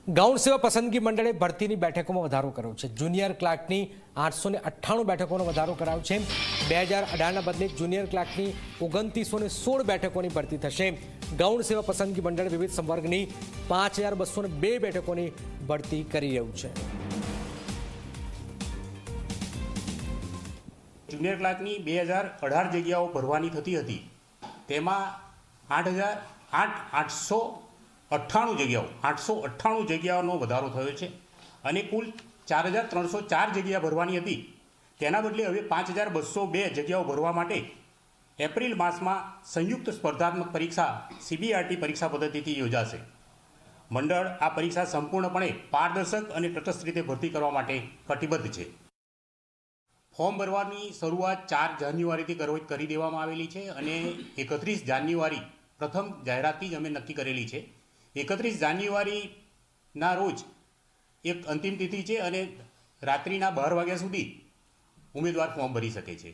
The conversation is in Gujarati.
ગૌણ સેવા પસંદગી મંડળે ભરતીની બેઠકોમાં વધારો કર્યો છે। જુનિયર ક્લાર્કની 898 બેઠકોનો વધારો કરાયો છે। 2018ના બદલે જુનિયર ક્લાર્કની 2916 બેઠકોની ભરતી થશે। ગૌણ સેવા પસંદગી મંડળ વિવિધ સંવર્ગની 5202 બેઠકોની ભરતી કરી રહ્યું છે। જુનિયર ક્લાર્કની 2018 જગ્યાઓ ભરવાની થતી હતી, તેમાં 898 જગ્યાઓનો વધારો થયો છે અને કુલ 4304 જગ્યા ભરવાની હતી, તેના બદલે હવે 5202 જગ્યાઓ ભરવા માટે એપ્રિલ માસમાં સંયુક્ત સ્પર્ધાત્મક પરીક્ષા CBRT પરીક્ષા પદ્ધતિથી યોજાશે। મંડળ આ પરીક્ષા સંપૂર્ણપણે પારદર્શક અને તટસ્થ રીતે ભરતી કરવા માટે કટિબદ્ધ છે। ફોર્મ ભરવાની શરૂઆત 4 જાન્યુઆરીથી કરી દેવામાં આવેલી છે અને 31 જાન્યુઆરી પ્રથમ જાહેરાતથી જ અમે નક્કી કરેલી છે। 31 જાન્યુઆરીના રોજ એક અંતિમ તિથિ છે અને રાત્રિના 12 વાગ્યા સુધી ઉમેદવાર ફોર્મ ભરી શકે છે।